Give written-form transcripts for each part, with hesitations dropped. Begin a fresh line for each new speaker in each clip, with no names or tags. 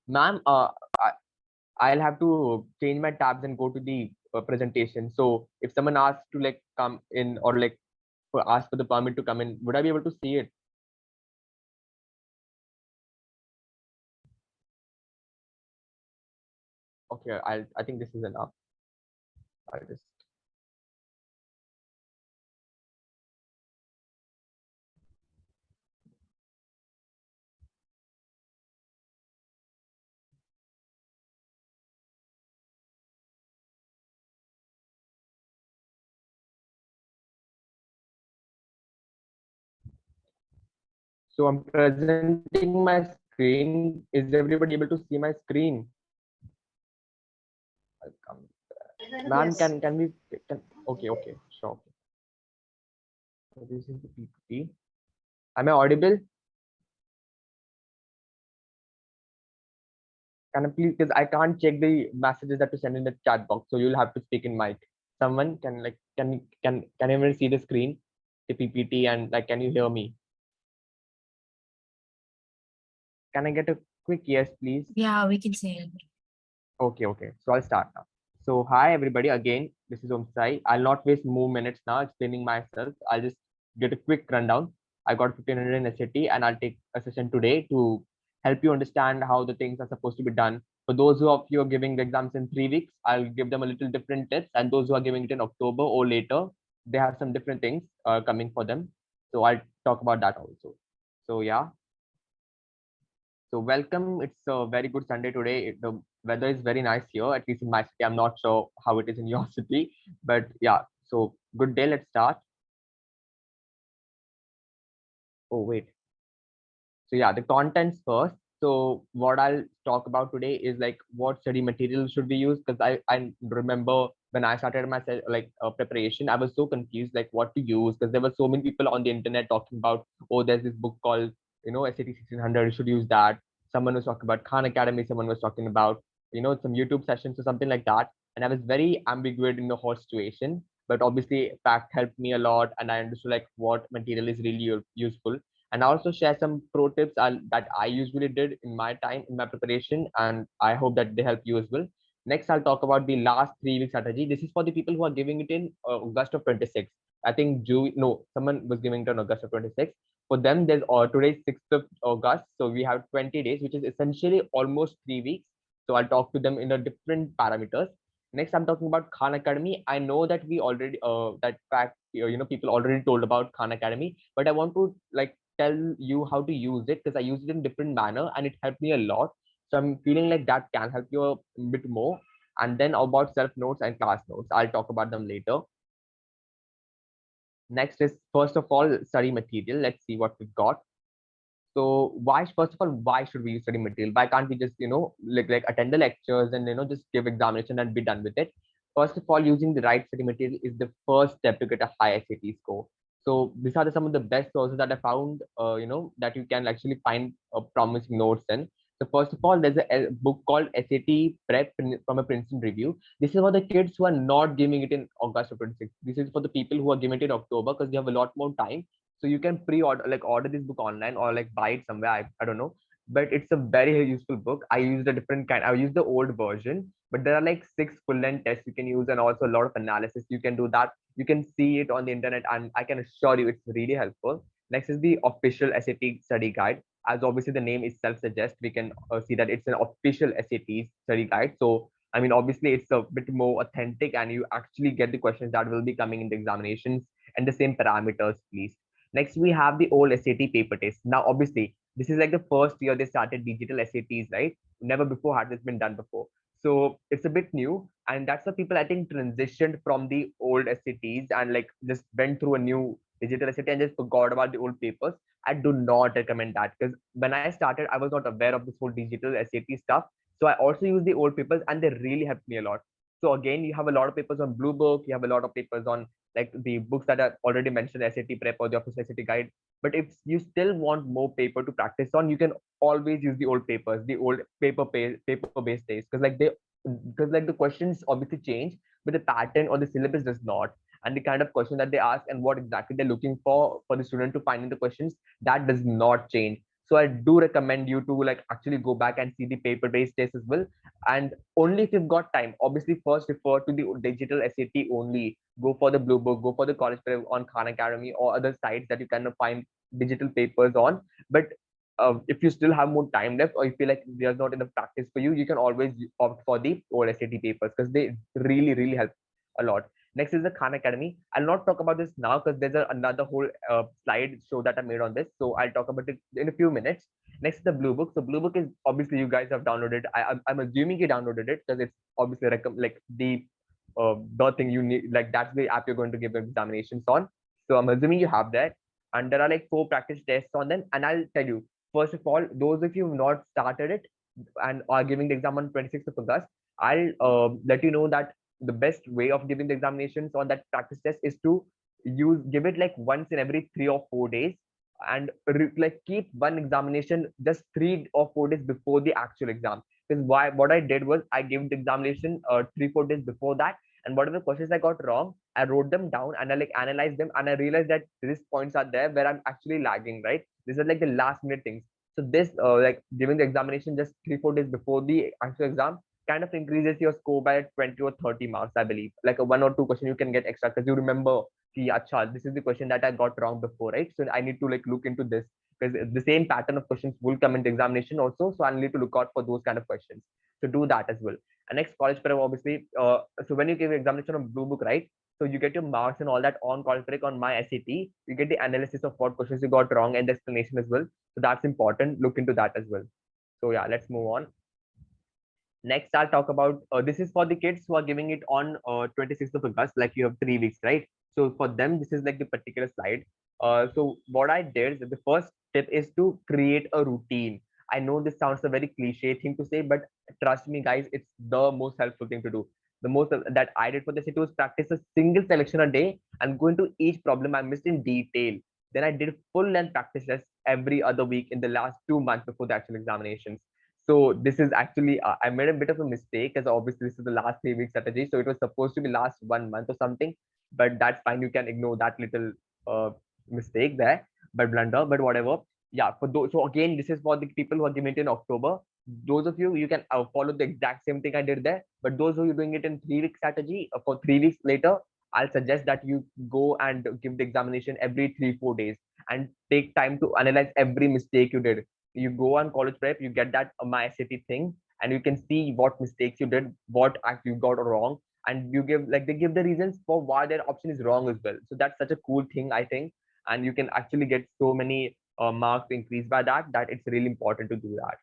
Ma'am, I'll have to change my tabs and go to the presentation. So if someone asks to like come in or like ask for the permit to come in, would I be able to see it? Okay, I think this is enough. I'll just so I'm presenting my screen. Is everybody able to see my screen? I'll come. Ma'am,
Yes.
can we can, okay, sure. Okay. So this is the PPT. Am I audible? Can I please, because I can't check the messages that you send in the chat box, so you'll have to speak in mic. Someone can like can everyone see the screen, the PPT, and like can you hear me? Can I get a quick yes, please?
Yeah, we can say it.
Okay. So I'll start now. So hi everybody again. This is OM Sai. I'll not waste more minutes now explaining myself. I'll just get a quick rundown. I got 1500 in SAT and I'll take a session today to help you understand how the things are supposed to be done. For those of you are giving the exams in 3 weeks, I'll give them a little different tips. And those who are giving it in October or later, they have some different things coming for them. So I'll talk about that also. So yeah. So welcome. It's a very good Sunday today. The weather is very nice here, at least in my city. I'm not sure how it is in your city, but yeah. So good day. Let's start. Oh wait. So yeah, the contents first. So what I'll talk about today is like what study material should we use, because I remember when I started my preparation, I was so confused like what to use, because there were so many people on the internet talking about, oh, there's this book called SAT 1600, you should use that. Someone was talking about Khan Academy, someone was talking about some YouTube sessions or something like that, and I was very ambiguous in the whole situation. But obviously, fact helped me a lot, and I understood like what material is really useful, and I also share some pro tips that I usually did in my time in my preparation, and I hope that they help you as well. Next, I'll talk about the last 3 week strategy. This is for the people who are giving it in August of 26. I think no, someone was giving it on August of 26. For them, there's today 6th of August, so we have 20 days, which is essentially almost 3 weeks. So I'll talk to them in a different parameters. Next, I'm talking about Khan Academy. I know that we already that fact people already told about Khan Academy, but I want to like tell you how to use it, because I use it in different manner and it helped me a lot. So I'm feeling like that can help you a bit more. And then about self notes and class notes, I'll talk about them later. Next is first of all study material. Let's see what we've got. So why first of all why should we use study material? Why can't we just like attend the lectures and just give examination and be done with it? First of all, using the right study material is the first step to get a high SAT score. So these are some of the best sources that I found, that you can actually find promising notes in. So first of all, there's a book called SAT Prep from a Princeton Review. This is for the kids who are not giving it in August of 26. This is for the people who are giving it in October, because they have a lot more time. So you can pre-order, like order this book online or like buy it somewhere. I don't know, but it's a very useful book. I used a different kind. I used the old version, but there are like 6 full-length tests you can use, and also a lot of analysis you can do that. You can see it on the internet, and I can assure you it's really helpful. Next is the official SAT study guide. As obviously the name itself suggests, we can see that it's an official SAT study guide. So I mean, obviously it's a bit more authentic, and you actually get the questions that will be coming in the examinations and the same parameters, please. Next, we have the old SAT paper test. Now, obviously, this is like the first year they started digital SATs, right? Never before had this been done before. So it's a bit new. And that's why people, I think, transitioned from the old SATs and like just went through a new digital SAT and just forgot about the old papers. I do not recommend that, because when I started, I was not aware of this whole digital SAT stuff. So I also use the old papers and they really helped me a lot. So again, you have a lot of papers on Blue Book, you have a lot of papers on like the books that are already mentioned, SAT prep or the official SAT guide. But if you still want more paper to practice on, you can always use the old papers, the old paper based days, because like the questions obviously change, but the pattern or the syllabus does not. And the kind of question that they ask and what exactly they're looking for the student to find in the questions, that does not change. So I do recommend you to like actually go back and see the paper-based test as well. And only if you've got time, obviously first refer to the digital SAT only. Go for the Blue Book, go for the College Prep on Khan Academy or other sites that you can find digital papers on. But if you still have more time left, or you feel like there's not enough practice for you, you can always opt for the old SAT papers because they really help a lot. Next is the Khan Academy. I'll not talk about this now because there's another whole slide show that I made on this. So I'll talk about it in a few minutes. Next is the Blue Book. So Blue Book is obviously you guys have downloaded. I'm assuming you downloaded it because it's obviously like the thing you need. Like that's the app you're going to give examinations on. So I'm assuming you have that. And there are like 4 practice tests on them. And I'll tell you, first of all, those of you who have not started it and are giving the exam on 26th of August, I'll let you know that the best way of giving the examinations on that practice test is to give it like once in every 3 or 4 days, and like keep one examination just 3 or 4 days before the actual exam. Because why what I did was I gave the examination 3 or 4 days before that, and whatever questions I got wrong, I wrote them down and I like analyzed them, and I realized that these points are there where I'm actually lagging, right? These are like the last minute things. So this like giving the examination just 3 or 4 days before the actual exam kind of increases your score by 20 or 30 marks, I believe. Like a 1 or 2 question you can get extra because you remember, acha, this is the question that I got wrong before, right? So I need to like look into this because the same pattern of questions will come in the examination also. So I need to look out for those kind of questions. So do that as well. And next, college prep, obviously. So when you give examination on Blue Book, right? So you get your marks and all that on college prep on my SAT. You get the analysis of what questions you got wrong and the explanation as well. So that's important. Look into that as well. So yeah, let's move on. Next, I'll talk about this is for the kids who are giving it on 26th of August, like you have 3 weeks, right? So for them, this is like the particular slide. So what I did, the first tip is to create a routine. I know this sounds a very cliche thing to say, but trust me, guys, it's the most helpful thing to do. The most that I did for this, it was practice a single selection a day and go into each problem I missed in detail. Then I did full length practice tests every other week in the last 2 months before the actual examinations. So this is actually I made a bit of a mistake as obviously this is the last 3 week strategy. So it was supposed to be last 1 month or something, but that's fine. You can ignore that little mistake there, but blunder, but whatever. Yeah, for those. So again, this is for the people who are giving it in October. Those of you, you can follow the exact same thing I did there. But those who are doing it in 3 week strategy for 3 weeks later, I'll suggest that you go and give the examination every 3 4 days and take time to analyze every mistake you did. You go on college prep, you get that my SAT thing, and you can see what mistakes you did, what act you got wrong, and you give like they give the reasons for why their option is wrong as well. So that's such a cool thing, I think, and you can actually get so many marks increased by that. That it's really important to do that.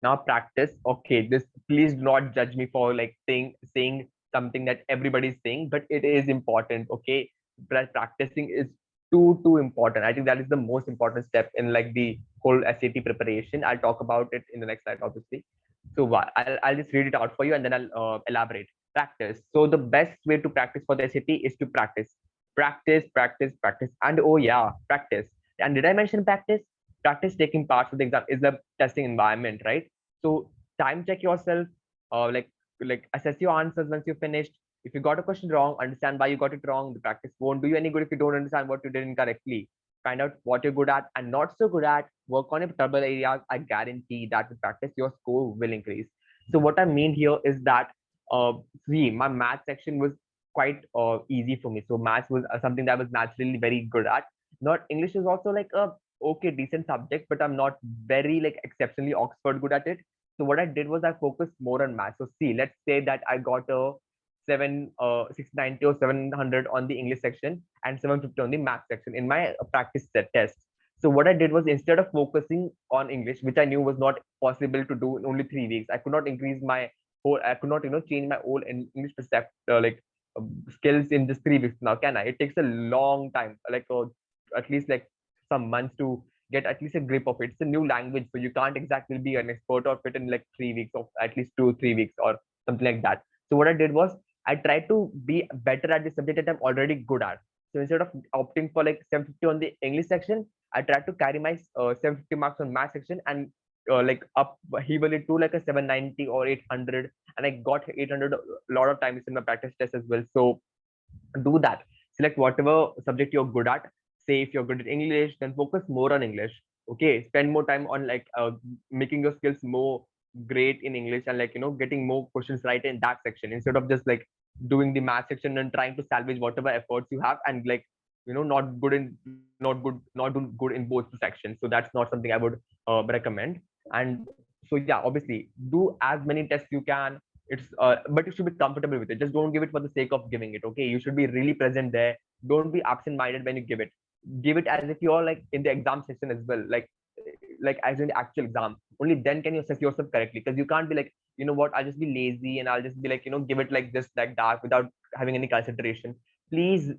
Now practice. Okay, this please do not judge me for like saying something that everybody's saying, but it is important. Okay, practicing is too important. I think that is the most important step in like the whole SAT preparation. I'll talk about it in the next slide, obviously. So I'll just read it out for you and then I'll elaborate. Practice. So the best way to practice for the SAT is to practice, and oh yeah, practice. And did I mention practice? Practice taking part of the exam is the testing environment, right? So time check yourself, like assess your answers once you've finished. If you got a question wrong, understand why you got it wrong. The practice won't do you any good if you don't understand what you did incorrectly. Find out what you're good at and not so good at. Work on your trouble areas. I guarantee that with practice, your score will increase. So what I mean here is that see, my math section was quite easy for me. So maths was something that I was naturally very good at. Not English is also like a okay decent subject, but I'm not very like exceptionally Oxford good at it. So what I did was I focused more on math. So see, let's say that I got a 690 or 700 on the English section and 750 on the math section in my practice test. So what I did was instead of focusing on English, which I knew was not possible to do in only 3 weeks, I could not increase my whole, I could not change my whole English skills in just 3 weeks. Now can I? It takes a long time, like at least like some months to get at least a grip of it. It's a new language, so you can't exactly be an expert of it in like 3 weeks or at least 2 3 weeks or something like that. So what I did was I tried to be better at the subject that I'm already good at. So instead of opting for like 750 on the English section, I tried to carry my 750 marks on math section and like up heave it to like a 790 or 800, and I got 800 a lot of times in my practice test as well. So do that. Select whatever subject you're good at, say if you're good at English, then focus more on English. Okay, spend more time on like making your skills more great in English, and like getting more questions right in that section, instead of just like doing the math section and trying to salvage whatever efforts you have, and like not doing good in both the sections. So that's not something I would recommend. And so yeah, obviously do as many tests you can. It's but you should be comfortable with it. Just don't give it for the sake of giving it. Okay, you should be really present there. Don't be absent minded when you give it. Give it as if you're like in the exam session as well, like as in the actual exam. Only then can you assess yourself correctly, because you can't be like, you know what, I'll just be lazy and I'll just be like, give it like this, like that, without having any consideration. Please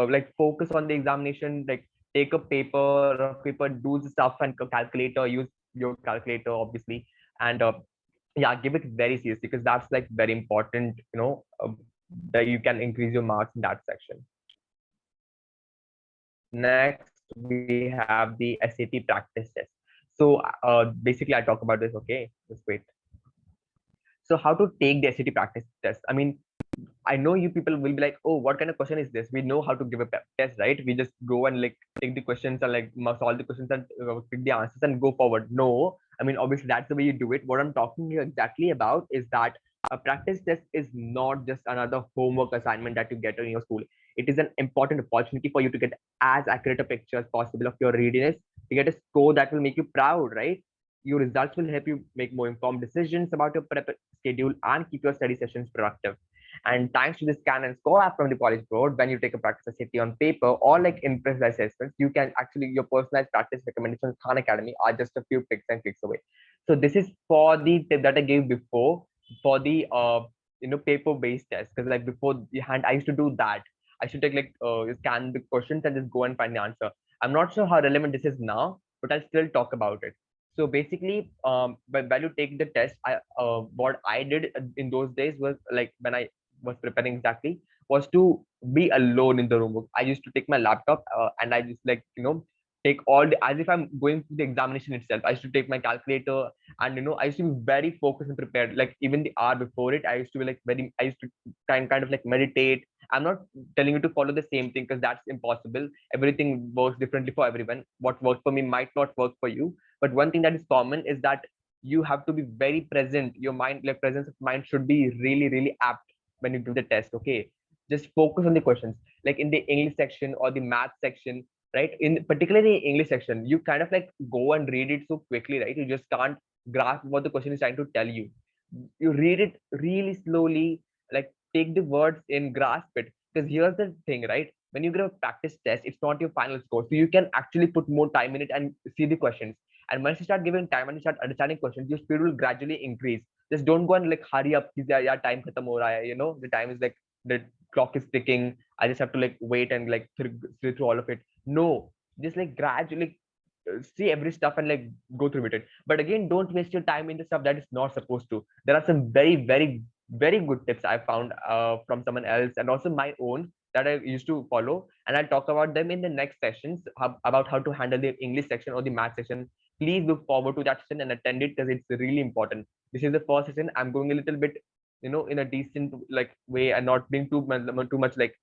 like focus on the examination. Like take a paper, do the stuff, and calculator, use your calculator obviously. And yeah, give it very seriously, because that's like very important, that you can increase your marks in that section. Next, we have the SAT practice test. So basically, I talk about this. Okay, just wait. So how to take the SAT practice test? I mean, I know you people will be like, oh, what kind of question is this? We know how to give a test, right? We just go and like take the questions and like solve the questions and pick the answers and go forward. No, I mean, obviously that's the way you do it. What I'm talking here exactly about is that a practice test is not just another homework assignment that you get in your school. It is an important opportunity for you to get as accurate a picture as possible of your readiness, to get a score that will make you proud, right? Your results will help you make more informed decisions about your prep schedule and keep your study sessions productive. And thanks to the scan and score app from the College Board, when you take a practice SAT on paper or like in-person assessments, you can actually, your personalized practice recommendations Khan Academy are just a few clicks and clicks away. So this is for the tip that I gave before, for the paper-based test. Because like before the hand, I used to do that. I should take like scan the questions and just go and find the answer. I'm not sure how relevant this is now, but I'll still talk about it. So basically, but while you take the test, what I did in those days was like when I was preparing exactly was to be alone in the room. I used to take my laptop and I just like take all the, as if I'm going to the examination itself. I used to take my calculator, and I used to be very focused and prepared. Like even the hour before it, I used to be like very, I used to kind of like meditate. I'm not telling you to follow the same thing, because that's impossible. Everything works differently for everyone. What works for me might not work for you. But one thing that is common is that you have to be very present. Your mind, like presence of mind, should be really, really apt when you do the test. Okay, just focus on the questions, like in the English section or the math section, right? In particularly English section, you kind of like go and read it so quickly, right? You just can't grasp what the question is trying to tell you. You read it really slowly, like take the words in, grasp it. Because here's the thing, right? When you give a practice test, it's not your final score, so you can actually put more time in it and see the questions. And once you start giving time and you start understanding questions, your speed will gradually increase. Just don't go and like hurry up. Yeah, time khatam ho raha hai, the time is like, the clock is ticking. I just have to like wait and like through all of it. No, just like gradually see every stuff and like go through with it. But again, don't waste your time in the stuff that is not supposed to. There are some very, very, very good tips I found from someone else, and also my own, that I used to follow, and I'll talk about them in the next sessions, about how to handle the English section or the math section. Please look forward to that session and attend it, because it's really important. This is the first session. I'm going a little bit, in a decent like way, and not being too much like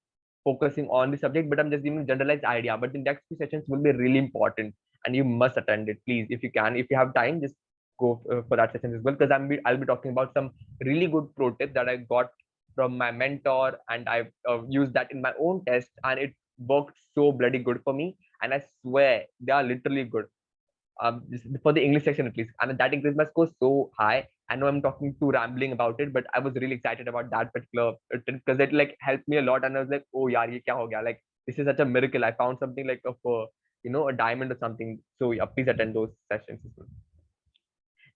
focusing on the subject, but I'm just giving generalized idea. But the next few sessions will be really important, and you must attend it, please, if you can. If you have time, just go for that session as well, because I'll be talking about some really good pro tips that I got from my mentor, and I've used that in my own test, and it worked so bloody good for me. And I swear they are literally good, for the English section at least, and that increased my score so high. I know I'm talking too rambling about it, but I was really excited about that particular because it like helped me a lot, and I was like, oh yeah, ye kya ho gaya? Like this is such a miracle. I found something like of a diamond or something. So yeah, please attend those sessions as well.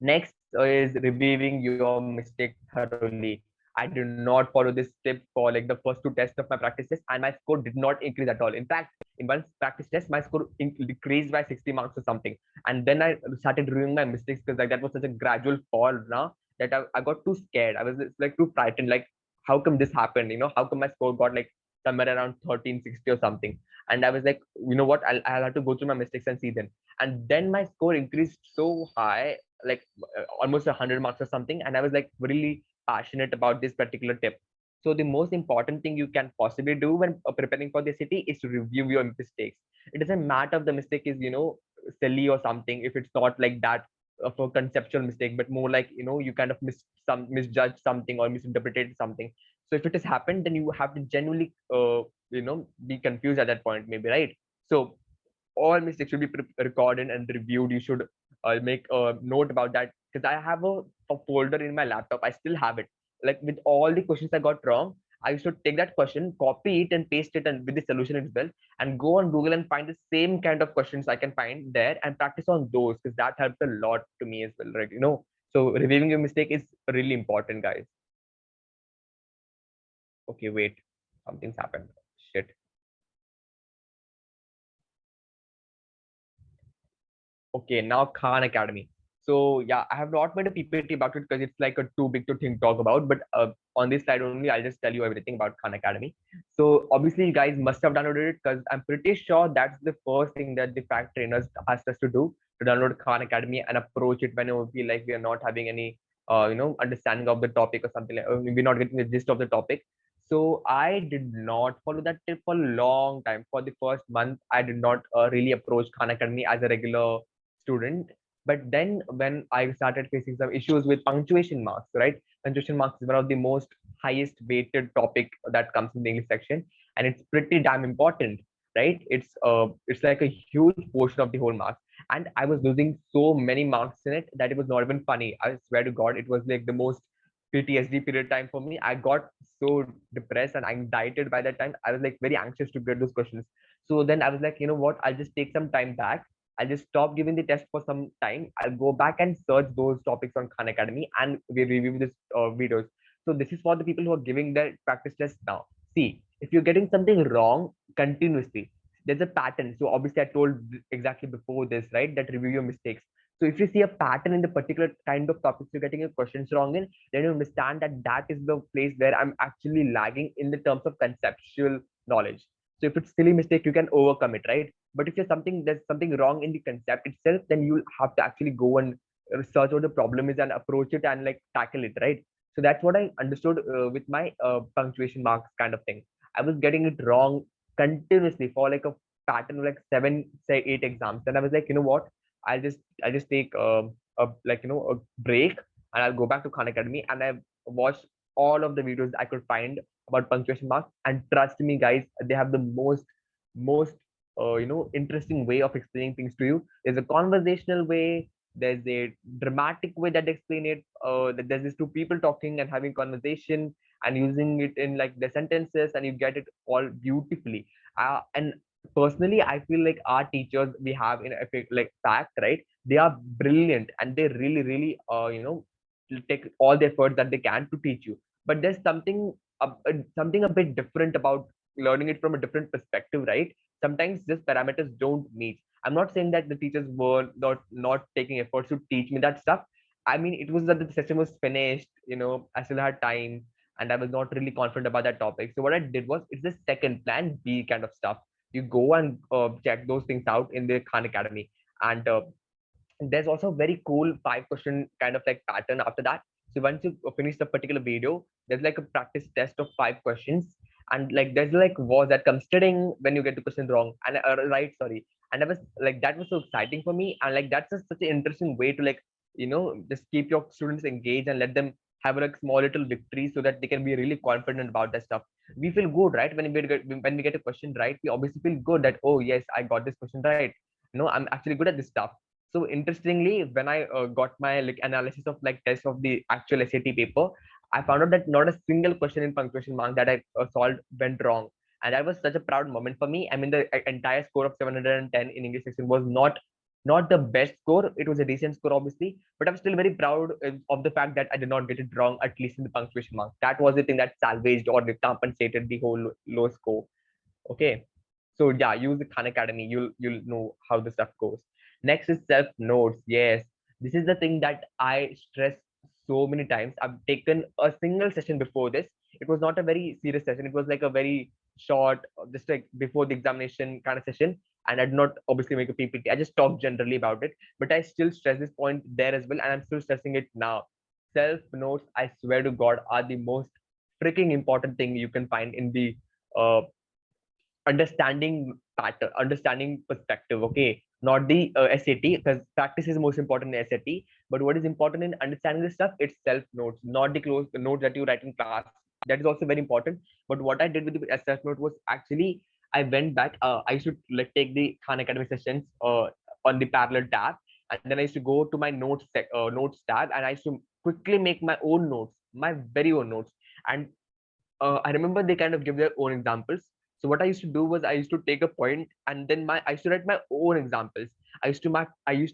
Next is reviewing your mistakes thoroughly. I did not follow this tip for like the first two tests of my practice test, and my score did not increase at all. In fact, in one practice test, my score decreased by 60 marks or something. And then I started reviewing my mistakes, because like that was such a gradual fall now, that I got too scared. I was like too frightened. Like, how come this happened? How come my score got like somewhere around 1360 or something? And I was like, you know what? I'll have to go through my mistakes and see them. And then my score increased so high, like almost 100 marks or something. And I was like really passionate about this particular tip. So the most important thing you can possibly do when preparing for the city is to review your mistakes. It doesn't matter if the mistake is, silly or something, if it's not like that of a conceptual mistake, but more like, you kind of misjudge something or misinterpreted something. So if it has happened, then you have to genuinely be confused at that point, maybe, right? So all mistakes should be recorded and reviewed. You should make a note about that, because I have a folder in my laptop. I still have it, like with all the questions I got wrong. I used to take that question, copy it, and paste it, and with the solution as well, and go on Google and find the same kind of questions I can find there and practice on those, because that helps a lot to me as well, right? So reviewing your mistake is really important, guys. Okay, wait, something's happened. Shit. Okay, now Khan Academy. So yeah, I have not made a PPT about it because it's like a too big to think talk about. But on this slide only, I'll just tell you everything about Khan Academy. So obviously, you guys must have downloaded it, because I'm pretty sure that's the first thing that the fact trainers asked us to do, to download Khan Academy and approach it whenever we feel like we are not having any understanding of the topic or something, like we're not getting the gist of the topic. So I did not follow that tip for a long time. For the first month, I did not really approach Khan Academy as a regular student. But then when I started facing some issues with punctuation marks, right? Punctuation marks is one of the most highest weighted topic that comes in the English section, and it's pretty damn important, right? It's like a huge portion of the whole marks. And I was losing so many marks in it that it was not even funny. I swear to God, it was like the most PTSD period time for me. I got so depressed and anxiety by that time. I was like very anxious to get those questions. So then I was like, you know what? I'll just take some time back. I'll just stop giving the test for some time. I'll go back and search those topics on Khan Academy, and we review this videos. So this is for the people who are giving their practice test now. See, if you're getting something wrong continuously, there's a pattern. So obviously, I told exactly before this, right, that review your mistakes. So if you see a pattern in the particular kind of topics you're getting your questions wrong in, then you understand that that is the place where I'm actually lagging in the terms of conceptual knowledge. So if it's silly mistake, you can overcome it, right? But if there's something wrong in the concept itself, then you'll have to actually go and research what the problem is and approach it and like tackle it, right? So that's what I understood with my punctuation marks kind of thing. I was getting it wrong continuously for like a pattern of like 7, say 8 exams. Then I was like, you know what? I'll just take a break, and I'll go back to Khan Academy, and I've watched all of the videos I could find about punctuation marks. And trust me, guys, they have the most interesting way of explaining things to you. There's a conversational way, there's a dramatic way that they explain it. There's these two people talking and having conversation and using it in like the sentences, and you get it all beautifully. And personally, I feel like our teachers we have in effect, like fact, right, they are brilliant, and they really take all the effort that they can to teach you. But there's something a bit different about learning it from a different perspective, right? Sometimes these parameters don't meet. I'm not saying that the teachers were not taking efforts to teach me that stuff. I mean, it was that the session was finished, I still had time, and I was not really confident about that topic. So what I did was, it's the second plan B kind of stuff. You go and check those things out in the Khan Academy. And there's also a very cool 5 question kind of like pattern after that. So once you finish the particular video, there's like a practice test of 5 questions. And like there's like was that comes studying when you get the question wrong and right, sorry. And I was like, that was so exciting for me. And like that's such an interesting way to like, just keep your students engaged and let them have like small little victories so that they can be really confident about that stuff. We feel good, right? When we get a question right, we obviously feel good that, oh yes, I got this question right. I'm actually good at this stuff. So interestingly, when I got my like analysis of like test of the actual SAT paper, I found out that not a single question in punctuation mark that I solved went wrong. And that was such a proud moment for me. I mean, the entire score of 710 in English section was not the best score. It was a decent score, obviously, but I'm still very proud of the fact that I did not get it wrong, at least in the punctuation mark. That was the thing that salvaged or compensated the whole low score. Okay. So yeah, use the Khan Academy. You'll know how the stuff goes. Next is self notes. Yes, this is the thing that I stress so many times. I've taken a single session before this. It was not a very serious session. It was like a very short, just like before the examination kind of session. And I did not obviously make a PPT. I just talked generally about it. But I still stress this point there as well, and I'm still stressing it now. Self notes, I swear to God, are the most freaking important thing you can find in the uh, understanding pattern, understanding perspective. Okay, not the SAT, because practice is most important in SAT. But what is important in understanding this stuff, it's self notes, not the close notes that you write in class. That is also very important. But what I did with the self note was actually I went back. I should like take the Khan Academy sessions on the parallel tab, and then I used to go to my notes tab, and I used to quickly make my own notes, my very own notes. And I remember they kind of give their own examples. So what I used to do was I used to take a point, and then I used to write my own examples. I used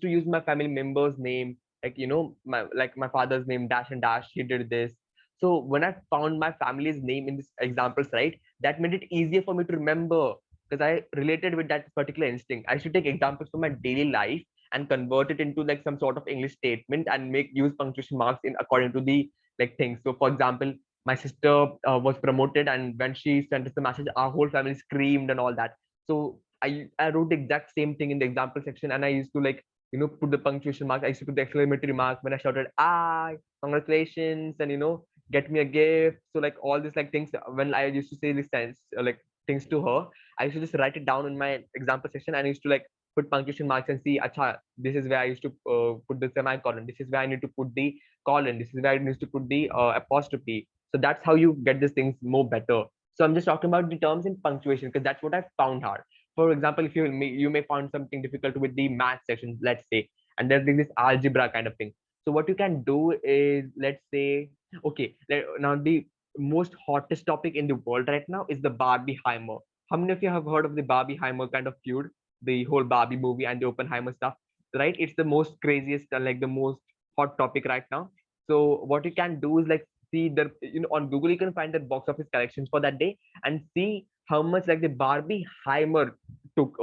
to use my family member's name, like my father's name dash and dash. He did this. So when I found my family's name in this examples, right, that made it easier for me to remember because I related with that particular instinct. I should take examples from my daily life and convert it into like some sort of English statement and make use punctuation marks in according to the like things. So for example, my sister was promoted, and when she sent us the message, our whole family screamed and all that. So I wrote the exact same thing in the example section, and I used to like put the punctuation mark. I used to put the exclamatory mark when I shouted "I congratulations" and get me a gift. So like all these like things when I used to say these sense like things to her, I used to just write it down in my example section, and I used to like put punctuation marks and see, acha, this is where I used to put the semicolon. This is where I need to put the colon. This is where I need to put the apostrophe. So that's how you get these things more better. So I'm just talking about the terms in punctuation because that's what I found hard. For example, if you may find something difficult with the math section, let's say, and there's this algebra kind of thing. So what you can do is, let's say, okay, now the most hottest topic in the world right now is the Barbie Heimer. How many of you have heard of the Barbie Heimer kind of feud, the whole Barbie movie and the Oppenheimer stuff? Right? It's the most craziest, like the most hot topic right now. So what you can do is like see the on Google you can find the box office collections for that day and see how much like the Barbie Heimer took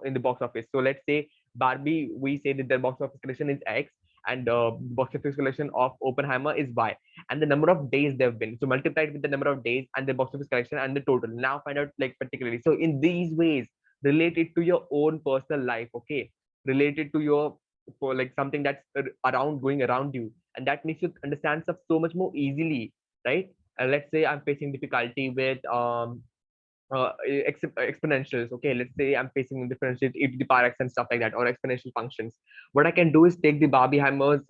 in the box office. So let's say Barbie, we say that their box office collection is X, and box office collection of Oppenheimer is Y, and the number of days they've been. So multiply it with the number of days and the box office collection and the total. Now find out like particularly. So in these ways, relate it to your own personal life. Okay, relate it to your for like something that's around going around you, and that makes you understand stuff so much more easily, right? Let's say I'm facing difficulty with exponentials. Okay, let's say I'm facing differential e to the power x and stuff like that, or exponential functions. What I can do is take the Barbieheimer's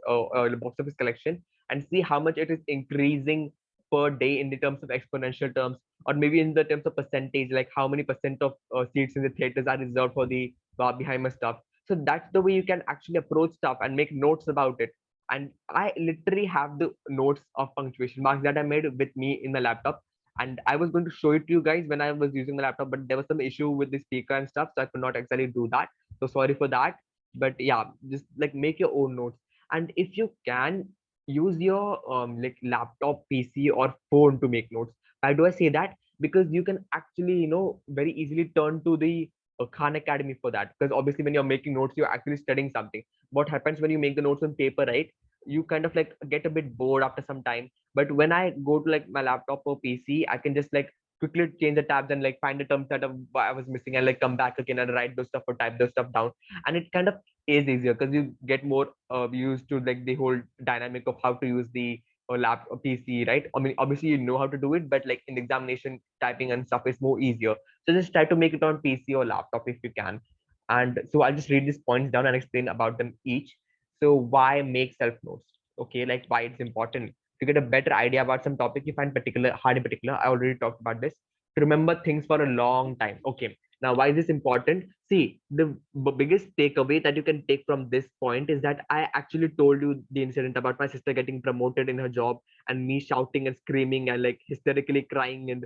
box office collection and see how much it is increasing per day in the terms of exponential terms, or maybe in the terms of percentage, like how many percent of seats in the theaters are reserved for the Barbieheimer stuff. So that's the way you can actually approach stuff and make notes about it. And I literally have the notes of punctuation marks that I made with me in my laptop, and I was going to show it to you guys when I was using the laptop, but there was some issue with the speaker and stuff, so I could not exactly do that. So sorry for that. But yeah, just like make your own notes, and if you can use your like laptop, PC, or phone to make notes. Why do I say that? Because you can actually very easily turn to the Khan Academy for that. Because obviously, when you're making notes, you're actually studying something. What happens when you make the notes on paper, right? You kind of like get a bit bored after some time, but when I go to like my laptop or PC, I can just like quickly change the tabs and like find the terms that I was missing and like come back again and write those stuff or type those stuff down. And it kind of is easier because you get more used to like the whole dynamic of how to use the lap or PC, right? I mean, obviously you know how to do it, but like in the examination, typing and stuff is more easier. So just try to make it on PC or laptop if you can. And so I'll just read these points down and explain about them each. So why make self notes? Okay, like why it's important to get a better idea about some topic you find particular hard in particular. I already talked about this. To remember things for a long time. Okay, now why is this important? See, the biggest takeaway that you can take from this point is that I actually told you the incident about my sister getting promoted in her job and me shouting and screaming and like hysterically crying and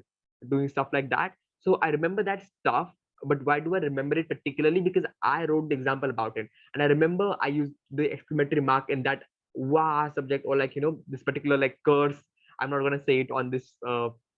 doing stuff like that. So I remember that stuff. But why do I remember it particularly? Because I wrote the example about it, and I remember I used the exclamatory mark in that wow subject, or like this particular like curse. I'm not gonna say it on this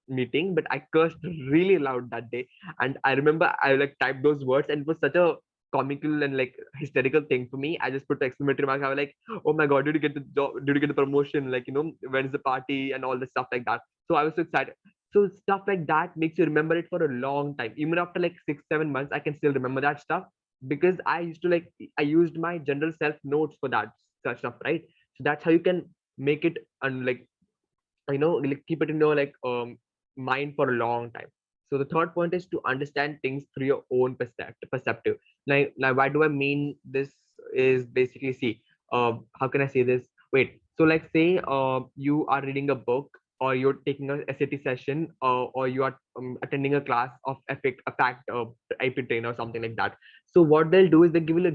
meeting, but I cursed really loud that day. And I remember I like typed those words, and it was such a comical and like hysterical thing for me. I just put the exclamatory mark. I was like, oh my god, did you get the job? Did you get the promotion? Like, when's the party and all the stuff like that. So I was so excited. So stuff like that makes you remember it for a long time. Even after like 6 7 months, I can still remember that stuff because I used to like I used my general self notes for that such stuff, right? So that's how you can make it and like like keep it in your like mind for a long time. So the third point is to understand things through your own perspective. Now, why do I mean this? Is basically, see, how can I say this? Wait, so like say you are reading a book, or you're taking a SAT session, or you are attending a class of fact IP train or something like that. So what they'll do is they give you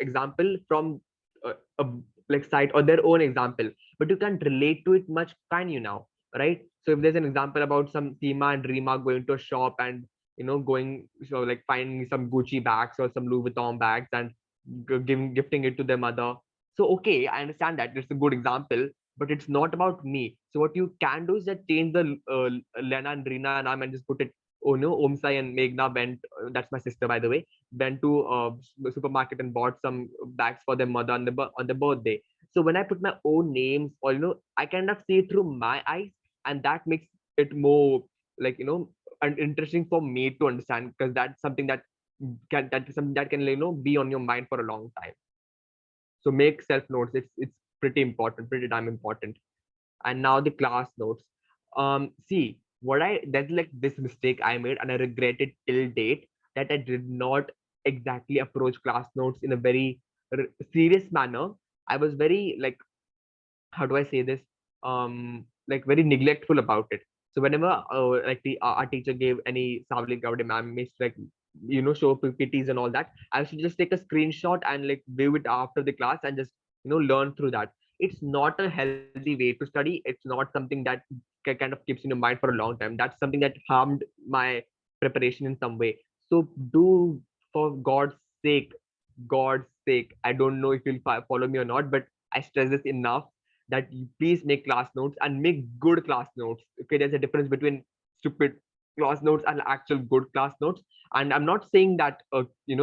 example from a like site or their own example, but you can't relate to it much, can you now? Right? So if there's an example about some Seema and Rima going to a shop and going, so like finding some Gucci bags or some Louis Vuitton bags and gifting it to their mother. So okay, I understand that it's a good example, but it's not about me. So what you can do is that change the Lena and Rina and and just put it. Oh no, Om Sai and Meghna went. That's my sister, by the way. Went to supermarket and bought some bags for their mother on the birthday. So when I put my own names, or I kind of see it through my eyes, and that makes it more like and interesting for me to understand, because that's something that can be on your mind for a long time. So make self notes. It's pretty important, pretty damn important. And now the class notes. See, what I that's like this mistake I made, and I regret it till date, that I did not exactly approach class notes in a very serious manner. I was very, like, how do I say this? Like very neglectful about it. So whenever like our teacher gave any Savli Gowde ma'am missed, like show PPTs and all that, I should just take a screenshot and like view it after the class and just learn through that. It's not a healthy way to study. It's not something that kind of keeps in your mind for a long time. That's something that harmed my preparation in some way. So do, for sake, God's sake. I don't know if you'll follow me or not, but I stress this enough, that you please make class notes and make good class notes. Okay, there's a difference between stupid class notes and actual good class notes. And I'm not saying that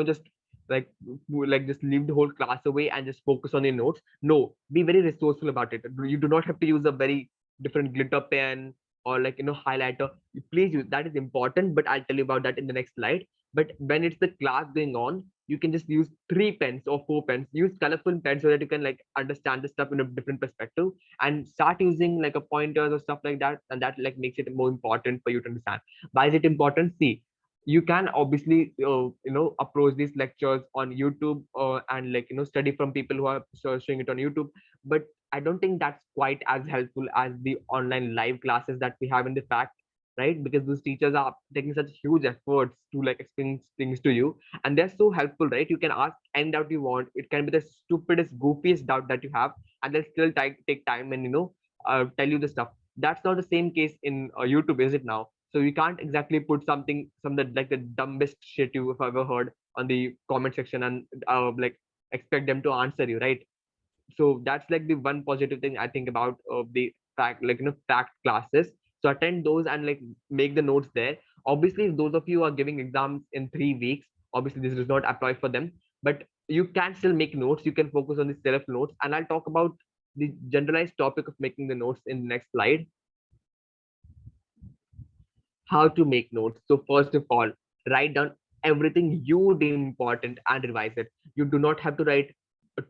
just just leave the whole class away and just focus on your notes. No, be very resourceful about it. You do not have to use a very different glitter pen or highlighter. Please use that, is important, but I'll tell you about that in the next slide. But when it's the class going on, you can just use 3 pens or 4 pens. Use colorful pens so that you can like understand the stuff in a different perspective, and start using like a pointers or stuff like that, and that like makes it more important for you to understand. Why is it important? See, you can obviously approach these lectures on YouTube, and study from people who are showing it on YouTube, but I don't think that's quite as helpful as the online live classes that we have in the fact, right? Because those teachers are taking such huge efforts to like explain things to you, and they're so helpful, right? You can ask any doubt you want. It can be the stupidest, goofiest doubt that you have, and they'll still take time and tell you the stuff. That's not the same case in YouTube, is it now? So you can't exactly put some that like the dumbest shit you've ever heard on the comment section and like expect them to answer you, right? So that's like the one positive thing I think about the fact, fact classes. So attend those and like make the notes there. Obviously, if those of you are giving exams in 3 weeks, obviously this does not apply for them, but you can still make notes. You can focus on the self notes, and I'll talk about the generalized topic of making the notes in the next slide. How to make notes. So first of all, write down everything you deem important and revise it. You do not have to write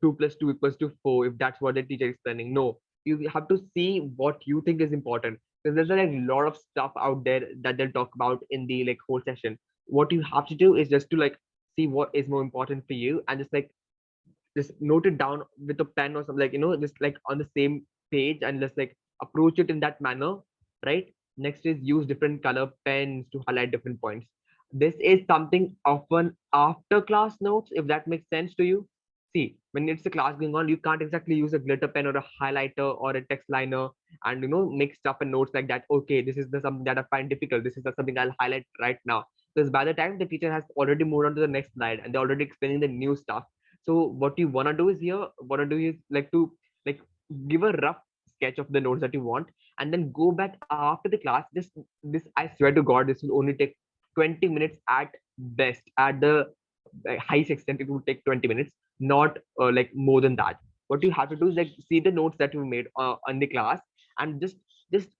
2 plus 2 equals to 4 if that's what the teacher is explaining. No, you have to see what you think is important, because there's like a lot of stuff out there that they'll talk about in the like whole session. What you have to do is just to like see what is more important for you, and just note it down with a pen or something, just like on the same page, and just like approach it in that manner, right? Next is use different color pens to highlight different points. This is something often after class notes, if that makes sense to you. See, when it's a class going on, you can't exactly use a glitter pen or a highlighter or a text liner and make stuff and notes like that. Okay, this is the something that I find difficult. This is the something I'll highlight right now. Because by the time the teacher has already moved on to the next slide and they're already explaining the new stuff. So what you wanna do is like to like give a rough sketch of the notes that you want, and then go back after the class. This I swear to God, this will only take 20 minutes at best. At the highest extent, it will take 20 minutes, not like more than that. What you have to do is like see the notes that you made on the class, and just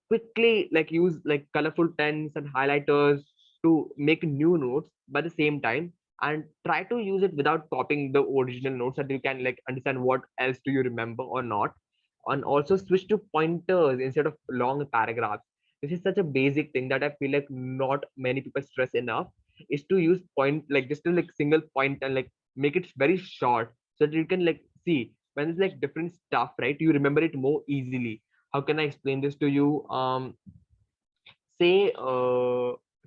quickly like use like colorful pens and highlighters to make new notes by the same time, and try to use it without copying the original notes, so that you can like understand what else do you remember or not. And also switch to pointers instead of long paragraphs. this is such a basic thing that I feel like not many people stress enough, is to use point, like just to like single point and like make it very short so that you can like see when it's like different stuff, right? You remember it more easily. How can I explain this to you? Say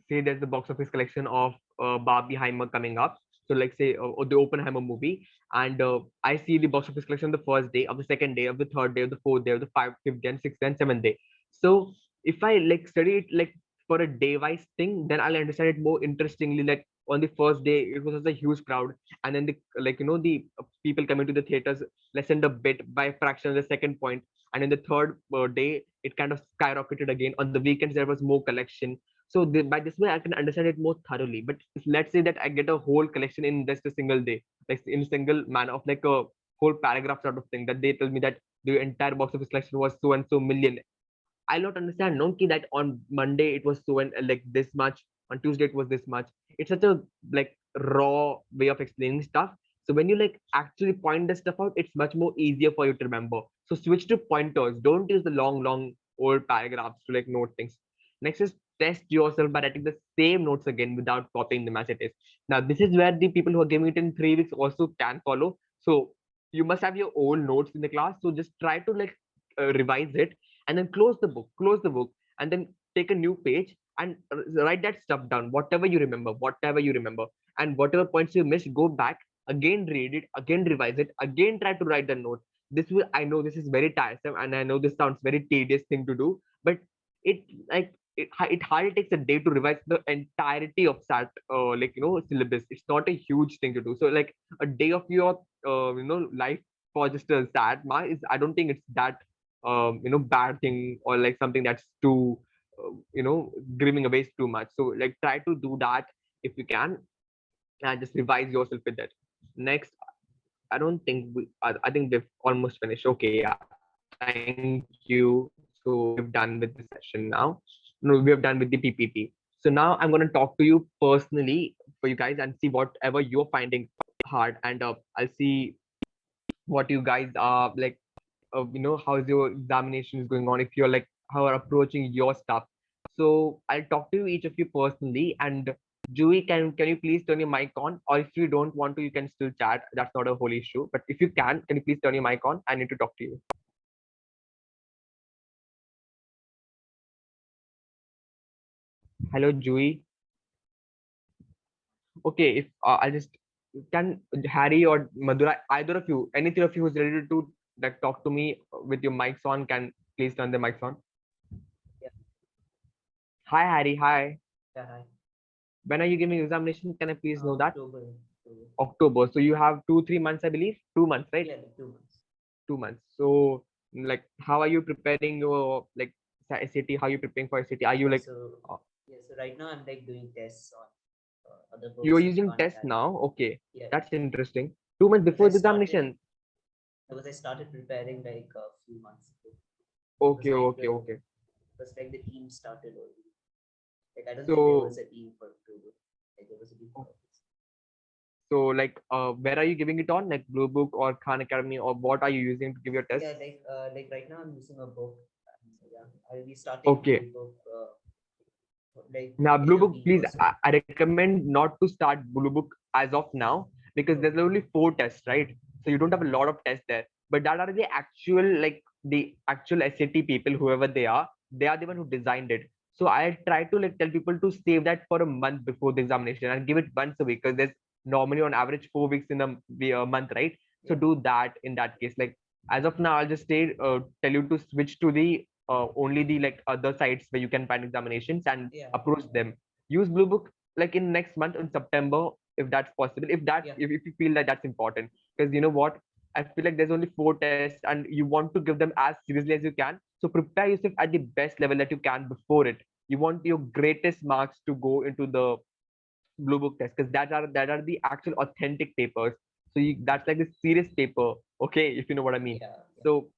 say there's a box office collection of Barbieheimer coming up. So like say the Oppenheimer movie, and I see the box office collection the first day, of the second day, of the third day, of the fourth day, of the fifth day, and sixth day, and seventh day. So if I like study it like for a day wise thing, then I'll understand it more interestingly. Like on the first day, it was such a huge crowd, and then the like the people coming to the theaters lessened a bit by a fraction of the second point, and in the third day it kind of skyrocketed again. On the weekends there was more collection, so by this way I can understand it more thoroughly. But if, let's say that I get a whole collection in just a single day, like in a single manner of like a whole paragraph sort of thing, that they tell me that the entire box office collection was so and so million, I'll not understand, no, ki, that on Monday it was so and like this much, on Tuesday it was this much. It's such a like raw way of explaining stuff. So when you like actually point the stuff out, it's much more easier for you to remember. So switch to pointers. Don't use the long old paragraphs to like note things. Next is test yourself by writing the same notes again without copying them as it is. Now this is where the people who are giving it in 3 weeks also can follow. So you must have your own notes in the class. So just try to like revise it, and then close the book, and then take a new page and write that stuff down, whatever you remember, and whatever points you missed, go back again, read it again, revise it again, try to write the note. This will, I know this is very tiresome, and I know this sounds very tedious thing to do, but it like it hardly takes a day to revise the entirety of that syllabus. It's not a huge thing to do. So like a day of your life for just a sat ma is, I don't think it's that bad thing, or like something that's too giving away too much. So like try to do that if you can, and just revise yourself with that. Next, I don't think I think we've almost finished. Okay, yeah, thank you. So we've done with the session now. No, we have done with the PPT. So now I'm going to talk to you personally for you guys and see whatever you're finding hard, and I'll see what you guys are like, how's your examination is going on, if you're like how are approaching your stuff. So I'll talk to you, each of you personally, and Joey, can you please turn your mic on, or if you don't want to, you can still chat, that's not a whole issue, but if you can you please turn your mic on? I need to talk to you. Hello, Joey. Okay, if I'll just, can Harry or Madura, either of you, any three of you who's ready to like talk to me with your mics on, can please turn the mics on.
Yeah,
Hi Harry, hi.
yeah, hi.
When are you giving examination? Can I please know that?
October. October.
October. So you have 2 3 months, I believe. 2 months, right?
Yeah, like 2 months.
2 months. So like, how are you preparing your like SAT? How are you preparing for SAT? Are you
Yeah,
like,
so
uh,
yeah, so right now I'm like doing tests on other
you are
books like
using
Khan
tests
Academy.
now? Okay,
Yeah,
that's interesting. 2 months
because
before
I
the
started
examination.
because I started preparing like a few months ago. It was
Okay,
like
okay, okay.
the team started already. Like I don't think there was
So
a team for October. Like there was a team for August.
so like, where are you giving it on? Like Blue Book or Khan Academy, or what are you using to give your test?
Yeah, like right now I'm using a book. Yeah, I'll be starting
Okay.
Blue Book like
Now,
in
Blue
a
Book,
week
please,
or so.
I recommend not to start Blue Book as of now, because there's
Okay.
only 4 tests, right? So you don't have a lot of tests there. But that are the actual, like the actual SAT people, whoever they are the one who designed it. So I try to like tell people to save that for a month before the examination and give it once a week, because there's normally on average 4 weeks in a month, right? So
Yeah.
do that in that case. Like as of now, I'll just tell you to switch to the only the like other sites where you can find examinations and
Yeah.
approach them. Use Blue Book like in next month in September, if that's possible, if that
Yeah.
if you feel that that's important, because you know what, I feel like there's only 4 tests and you want to give them as seriously as you can. So prepare yourself at the best level that you can before it. You want your greatest marks to go into the Blue Book test, because that are the actual authentic papers. So that's like the serious paper, okay, if you know what I mean.
Yeah. Yeah.
So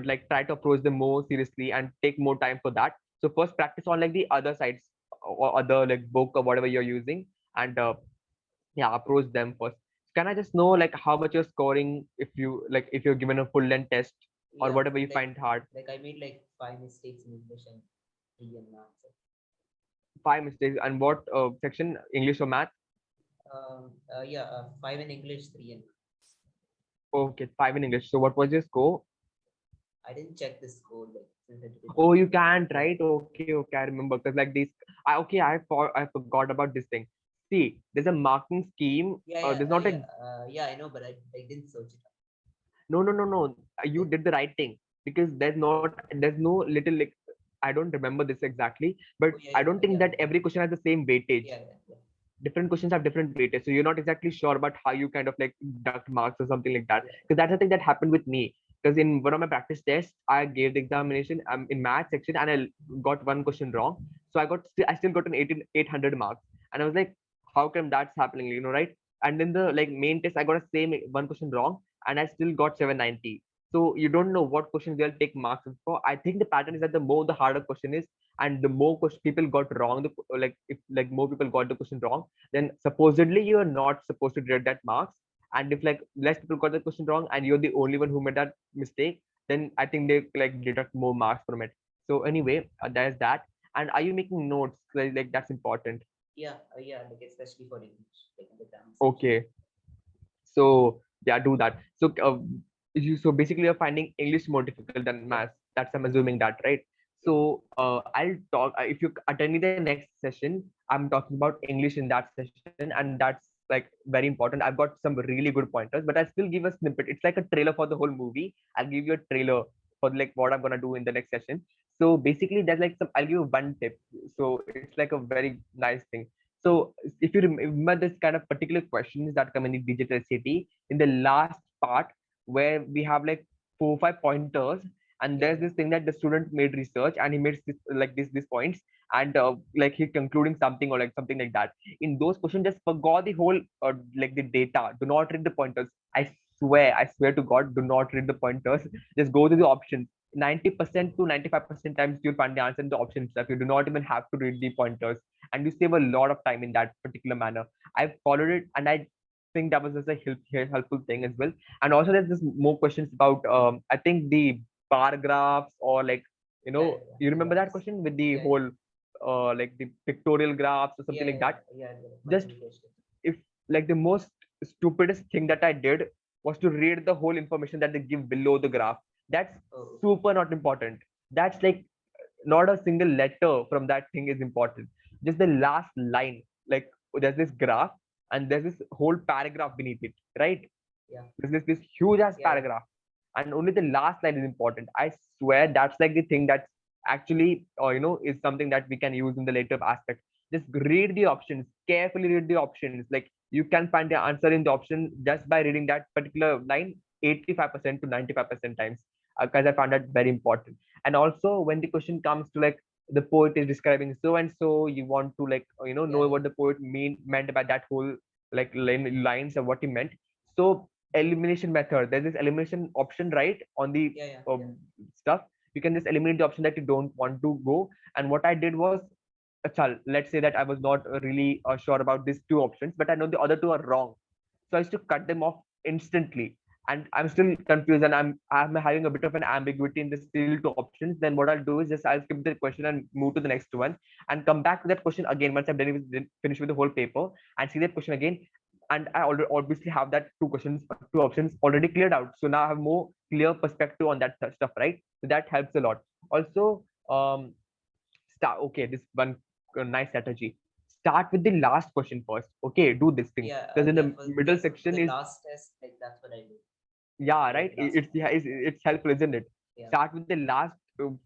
like try to approach them more seriously and take more time for that. So first practice on like the other sites or other like book or whatever you're using, and yeah, approach them first. Can I just know like how much you're scoring if you like, if you're given a full length test or
Yeah.
whatever you find hard?
Like I made like 5 mistakes in English and three in maths.
5 mistakes. And what section? English or math?
Yeah, five in English, three in maths.
Okay, 5 in English. So what was your score?
I didn't check the score like since I did it
Oh,
online.
you can't,
Yeah,
right? Okay, I remember. Because like these, I forgot about this thing. See, there's a marking scheme. There's not a
yeah. I know, but I didn't search it up.
no, no, no, no. You
Then,
did the right thing because there's no little like I don't remember this exactly, but
oh
I don't think that every question has the same weightage.
yeah.
Different questions have different weightage, so you're not exactly sure about how you kind of like deduct marks or something like that.
Yeah,
Because that's the thing that happened with me. Because in one of my practice tests, I gave the examination in math section and I got one question wrong. So I still got an 800 marks, and I was like, how come that's happening? Right? And in the like main test, I got a same one question wrong, and I still got 790. So you don't know what questions they'll take marks for. I think the pattern is that the more the harder question is, and the more question people got wrong, like if like more people got the question wrong, then supposedly you are not supposed to get that marks. And if like less people got the question wrong and you're the only one who made that mistake, then I think they like deduct more marks from it. So anyway, there's that. And are you making notes? Like that's important.
yeah. Like especially for English, like in the grammar section.
Okay. So yeah, do that. So so basically you're finding English more difficult than
Yeah,
math. That's I'm assuming that, right?
yeah,
So I'll talk if you attend the next session. I'm talking about English in that session, and that's like very important. I've got some really good pointers, but I'll still give a snippet. It's like a trailer for the whole movie. I'll give you a trailer for like what I'm gonna do in the next session. So basically, there's like some. I'll give you one tip. So it's like a very nice thing. So if you remember this kind of particular questions that come in the digital city, in the last part where we have like 4 5 pointers, and
yeah,
there's this thing that the student made research and he made this like these points, and like he concluding something or like something like that. In those questions, just forgot the whole like the data. Do not read the pointers. I swear to God, do not read the pointers. Just go to the options. 90% to 95% times you'll find the answer in the option itself. You do not even have to read the pointers, and you save a lot of time in that particular manner. I followed it, and I think that was just a helpful thing as well. And also, there's just more questions about I think the bar graphs or like you remember that
Graphs.
question with the
Yeah, yeah,
whole like the pictorial graphs or something like that.
the
Just
multiplication.
if like the most stupidest thing that I did was to read the whole information that they give below the graph. That's
Oh,
super not important. That's like not a single letter from that thing is important. Just the last line. Like there's this graph and there's this whole paragraph beneath it, right?
yeah,
This huge ass
yeah,
paragraph, and only the last line is important. I swear that's like the thing that's actually is something that we can use in the later aspect. Just read the options carefully. Read the options. Like you can find the answer in the option just by reading that particular line 85% to 95% times, because I found that very important. And also when the question comes to like the poet is describing so and so, you want to like
yeah,
know what the poet meant by that whole like lines of what he meant. So elimination method, there's this elimination option right on the
yeah,
stuff. You can just eliminate the option that you don't want to go. And what I did was, let's say that I was not really sure about these two options, but I know the other two are wrong. So I used to cut them off instantly. And I'm still confused, and I'm having a bit of an ambiguity in the still two options. Then what I'll do is just I'll skip the question and move to the next one, and come back to that question again once I'm finished with the whole paper, and see that question again. And I already obviously have that two options already cleared out. So now I have more clear perspective on that stuff, right? So that helps a lot. Also, start. Okay, this one nice strategy. Start with the last question first. Okay, do this thing because in the middle
for
section
the
is
last test, like that's what I do.
yeah,
Like
right.
last one.
It's helpful, isn't it?
Yeah,
Start with the last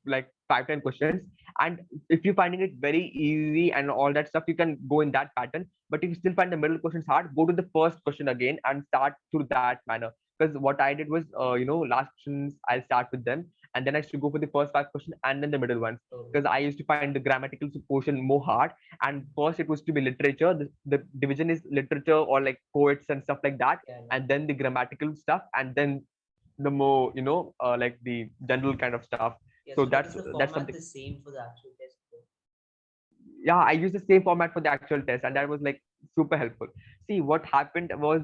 like 5 10 questions, and if you're finding it very easy and all that stuff, you can go in that pattern. But if you still find the middle questions hard, go to the first question again and start through that manner. Because what I did was, last questions I'll start with them, and then I should go for the first 5 questions and then the middle ones.
so
Because I used to find the grammatical portion more hard, and first it was to be literature. The division is literature or like poets and stuff like that,
yeah.
and then the grammatical stuff, and then the more like the general kind of stuff.
Yeah,
So
so but
that's
is the
that's
format
something.
the same for the actual test?
Yeah, I used the same format for the actual test, and that
Oh,
was like super helpful. See, what happened was,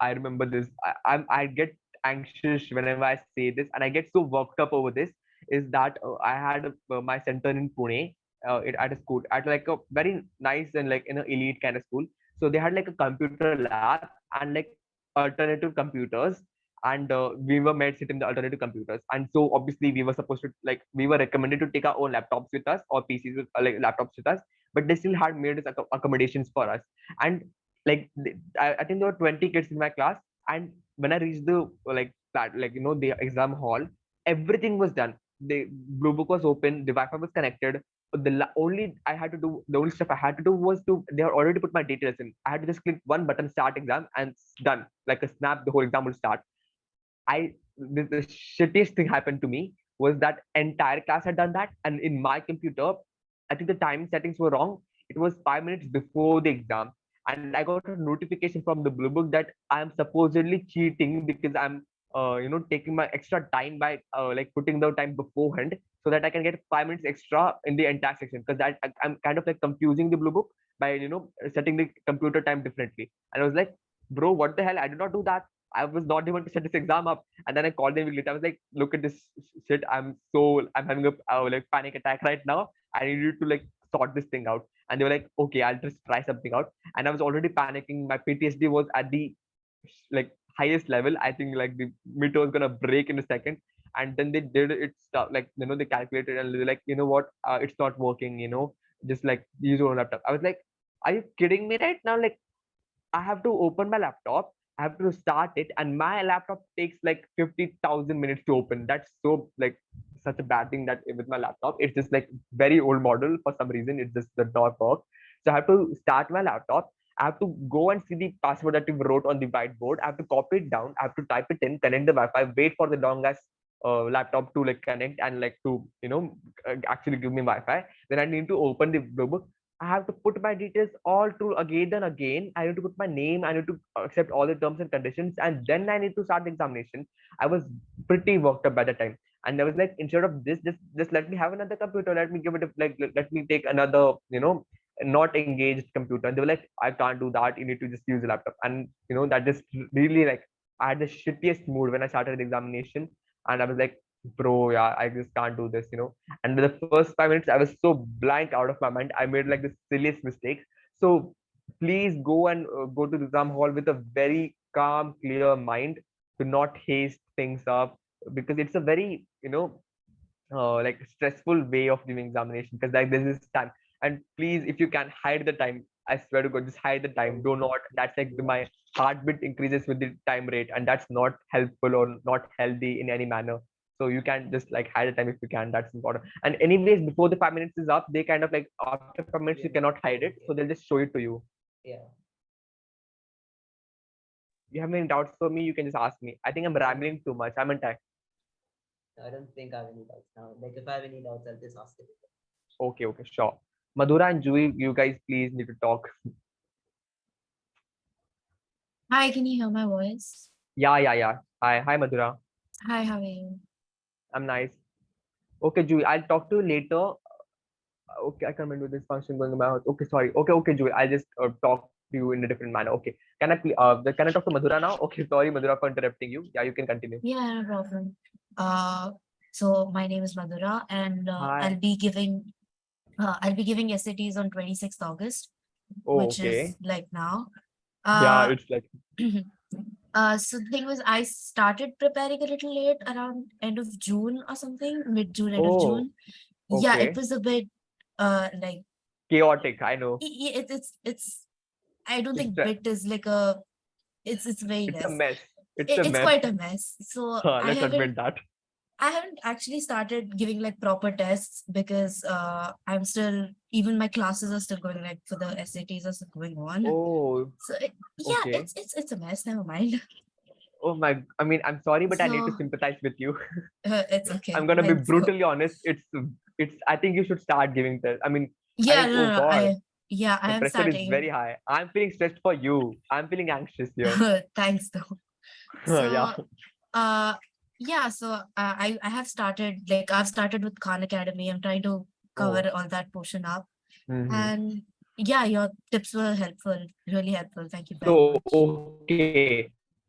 I remember this. I get anxious whenever I say this, and I get so worked up over this. is that I had my center in Pune, at a school, at like a very nice and like in an elite kind of school. So they had like a computer lab and like alternative computers, and we were made sit in the alternative computers. And so obviously we were supposed to like we were recommended to take our own laptops with us or PCs with like laptops with us, but they still had made us accommodations for us. And like I think there were 20 kids in my class, and when I reached the like like the exam hall, everything was done. The blue book was open, the Wi-Fi was connected. Only I had to do the only stuff I had to do was to they had already put my details in. I had to just click one button, start exam, and it's done. Like a snap, the whole exam will start. The shittiest thing happened to me was that entire class had done that, and in my computer, I think the time settings were wrong. It was 5 minutes before the exam, and I got a notification from the blue book that I am supposedly cheating because I'm taking my extra time by like putting the time beforehand so that I can get 5 minutes extra in the entire section, because I'm kind of like confusing the blue book by setting the computer time differently. And I was like, bro, what the hell? I did not do that. I was not even to set this exam up. And then I called them later. I was like, look at this shit. I'm having a like panic attack right now. I need you to like sort this thing out. And they were like, okay, I'll just try something out. And I was already panicking. My PTSD was at the like highest level. I think like the meter was gonna break in a second. And then they did it stuff like they calculated and they're like, you know what, it's not working. Just like use your own laptop. I was like, are you kidding me right now? Like I have to open my laptop, I have to start it, and my laptop takes like 50,000 minutes to open. That's so like such a bad thing that with my laptop, it's just like very old model for some reason. It just does not work. So I have to start my laptop. I have to go and see the password that we wrote on the whiteboard. I have to copy it down. I have to type it in, connect the Wi-Fi, wait for the long ass laptop to like connect and like to actually give me Wi-Fi. Then I need to open the Blue. I have to put my details all through again and again. I need to put my name. I need to accept all the terms and conditions, and then I need to start the examination. I was pretty worked up by the time, and I was like, instead of this, just let me have another computer. Let me give it a, like let me take another not engaged computer. And they were like, I can't do that. You need to just use a laptop, and that just really like I had the shittiest mood when I started the examination, and I was like, bro, yeah, I just can't do this. And the first 5 minutes, I was so blank out of my mind. I made like the silliest mistakes. So please go and go to the exam hall with a very calm, clear mind. Do not haste things up, because it's a very, like stressful way of giving examination, because like there's this time. And please, if you can hide the time, I swear to God, just hide the time. Do not. That's like my heartbeat increases with the time rate, and that's not helpful or not healthy in any manner. So you can just like hide the time if you can. That's important. And anyways, before the 5 minutes is up, they kind of like after 5 minutes you cannot hide it, so they'll just show it to you.
Yeah.
You have any doubts for me? You can just ask me. I think I'm rambling too much. I'm in time.
I don't think I have any doubts now. Like if I have any doubts, I'll just ask it.
Okay, sure. Madhura and Jui, you guys please need to talk.
Hi, can you hear my voice?
Yeah. Hi, Madhura.
Hi, how are you?
I'm nice. Okay, Jui, I'll talk to you later. Okay, I can't remember this function going about. Okay, sorry. Okay, Jui, I'll just talk to you in a different manner. Okay, can I talk to Madhura now? Okay, sorry, Madhura, for interrupting you. Yeah, you can continue.
Yeah, no problem. So my name is Madhura, and
Hi.
I'll be giving SATs on 26th August,
Oh,
which
okay.
is like now.
Yeah,
Uh,
it's like
so the thing was, I started preparing a little late, around end of June or something, mid-June, end of
oh,
June. Yeah, it
okay.
was a bit like
Chaotic. I know.
it's I don't
It's
think
a
bit is like a it's very
it's a
less.
mess. It's a
It's
mess.
quite a mess. So
Let's admit that.
I haven't actually started giving like proper tests because I'm still, even my classes are still going, like for the SATs are still going on.
Oh,
So yeah,
okay.
it's a mess. Never mind.
Oh my, I mean, I'm sorry, but I need to
So
sympathize with you.
it's okay.
I'm gonna be
Thanks.
brutally honest. It's. I think you should start giving tests. I mean,
Yeah,
oh
no,
God,
I
the
am
pressure is very
starting.
high. I'm feeling stressed for you. I'm feeling anxious here.
Thanks though.
Yeah.
So uh yeah, so I have started, like I've started with Khan Academy. I'm trying to
Oh.
cover all that portion up.
Mm-hmm.
And yeah, your tips were helpful, really helpful. Thank you very
So
much.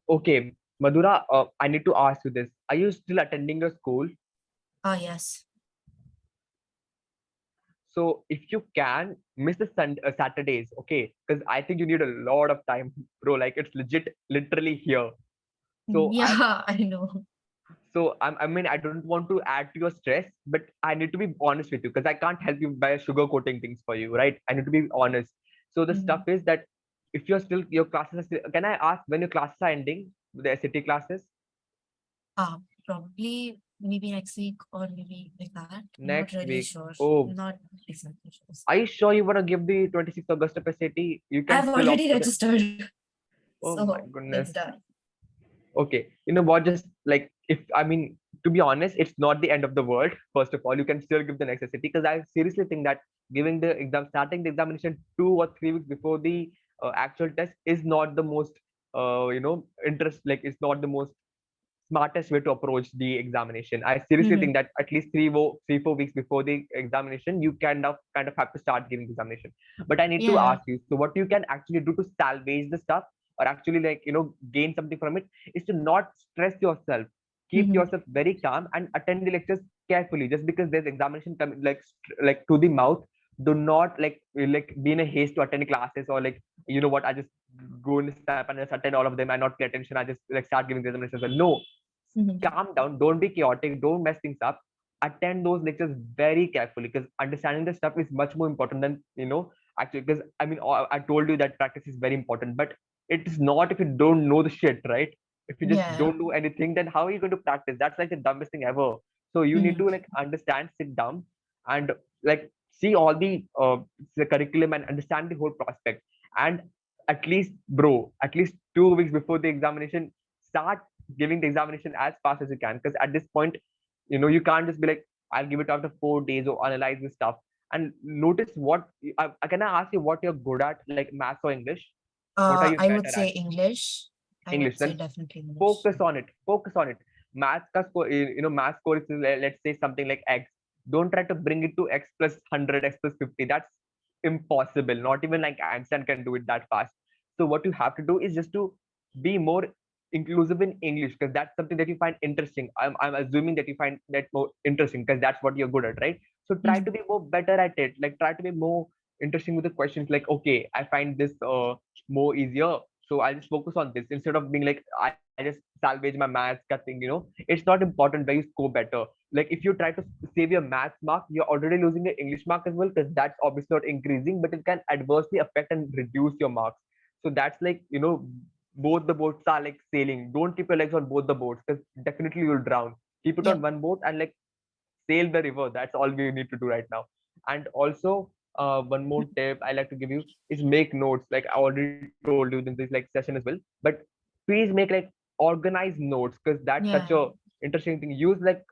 okay, Madhura. I need to ask you this. Are you still attending your school?
Yes.
So if you can miss the Saturdays, okay, because I think you need a lot of time, bro. Like it's legit, literally here. So
Yeah, I know.
I mean, I don't want to add to your stress, but I need to be honest with you because I can't help you by sugarcoating things for you, right? I need to be honest. So the stuff
Mhm.
is that if you're still your classes are still, can I ask when your classes are ending? The SAT classes
Probably maybe next week or maybe like that. Not
next
really
week.
sure.
Oh,
Not exactly sure.
are you sure you want to give the 26th August of SAT? You can
I've
still opt
already
for the.
registered,
Oh my
so
goodness.
it's done.
Okay, you know what, just like, if I mean, to be honest, it's not the end of the world. First of all, you can still give the necessity, because I seriously think that giving the exam, starting the examination 2 or 3 weeks before the actual test is not the most interest, like it's not the most smartest way to approach the examination. I seriously
Mhm.
think that at least 3 4 weeks before the examination, you kind of have to start giving the examination. But I need to
Yeah.
ask you, so what you can actually do to salvage the stuff, or actually, like, gain something from it, is to not stress yourself. Keep
Mhm.
yourself very calm and attend the lectures carefully. Just because there's examination coming, like to the mouth, do not like be in a haste to attend classes, or like, you know what, I just go in step and just attend all of them and not pay attention. I just like start giving the examinations. Well, no,
Mhm.
calm down, don't be chaotic, don't mess things up. Attend those lectures very carefully, because understanding the stuff is much more important than, actually, because I mean, I told you that practice is very important, but it is not if you don't know the shit, right? If you just
Yeah.
don't do anything, then how are you going to practice? That's like the dumbest thing ever. So you need
Mhm.
to like understand, sit down, and like see all the curriculum and understand the whole prospect. And at least, bro, at least 2 weeks before the examination, start giving the examination as fast as you can, because at this point, you can't just be like, I'll give it after 4 days or analyze this stuff. And notice what, can I ask you what you're good at, like maths or English? What are you
I would
better at?
say English. I
English.
would say
Then
definitely English.
focus on it. Focus on it. Math ka score, math score is, let's say something like X. Don't try to bring it to X plus 100, X plus 50. That's impossible. Not even like Einstein can do it that fast. So what you have to do is just to be more inclusive in English, because that's something that you find interesting. I'm assuming that you find that more interesting, because that's what you're good at, right? So try to
Mhm.
be more better at it. Like try to be more interesting with the questions. Like, okay, I find this more easier, so I'll just focus on this, instead of being like, I just salvage my maths cutting. It's not important where you score better. Like if you try to save your maths mark, you're already losing your English mark as well, because that's obviously not increasing, but it can adversely affect and reduce your marks. So that's like, both the boats are like sailing. Don't keep your legs on both the boats, because definitely you'll drown. Keep it on
Yep.
one boat and like sail the river. That's all we need to do right now. And also, one more tip I like to give you is make notes. Like I already told you in this like session as well. But please make like organized notes, because that's such
Yeah.
a interesting thing. Use like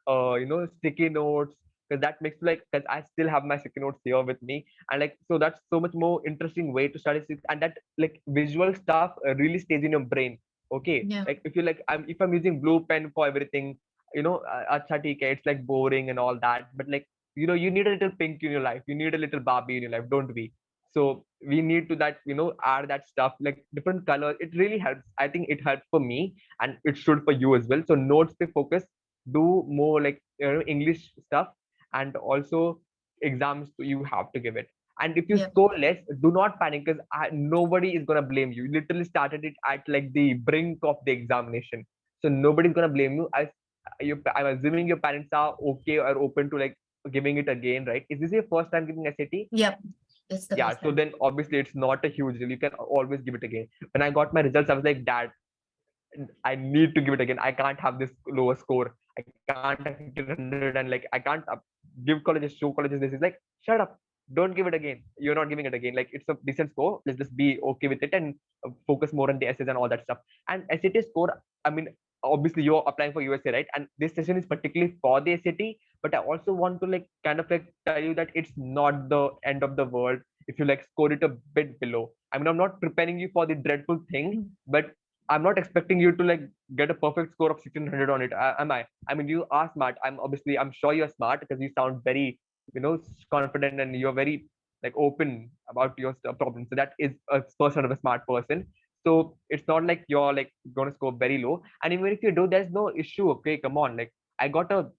sticky notes, because that makes like, because I still have my sticky notes here with me, and like, so that's so much more interesting way to study, and that like visual stuff really stays in your brain. Okay,
Yeah.
like if you like, if I'm using blue pen for everything, acha theek hai, it's like boring and all that, but like, you need a little pink in your life, you need a little Barbie in your life, don't we? So we need to that, add that stuff like different colors. It really helps. I think it helps for me, and it should for you as well. So notes pe focus, do more like, English stuff, and also exams you have to give it. And if you
Yep.
score less, do not panic, because nobody is gonna blame you. You literally started it at like the brink of the examination, so nobody's gonna blame you. I'm assuming your parents are okay or open to like giving it again, right? Is this your first time giving SAT?
Yep. It's the
Yeah,
first
so
time.
then obviously it's not a huge deal. You can always give it again. When I got my results, I was like, Dad, I need to give it again. I can't have this lower score. I can't have 1500, and like I can't give colleges, show colleges this. Is like, shut up. Don't give it again. You're not giving it again. Like it's a decent score. Let's just be okay with it and focus more on the essays and all that stuff. And SAT score, I mean, obviously you're applying for USA, right? And this session is particularly for the SAT. But I also want to like kind of like tell you that it's not the end of the world if you like score it a bit below. I mean, I'm not preparing you for the dreadful thing,
Mhm.
but I'm not expecting you to like get a perfect score of 1600 on it. Am I? I mean, you are smart. I'm sure you're smart, because you sound very, confident, and you're very like open about your problems. So that is a person of a smart person. So it's not like you're like going to score very low. And even if you do, there's no issue. Okay, come on. Like I got a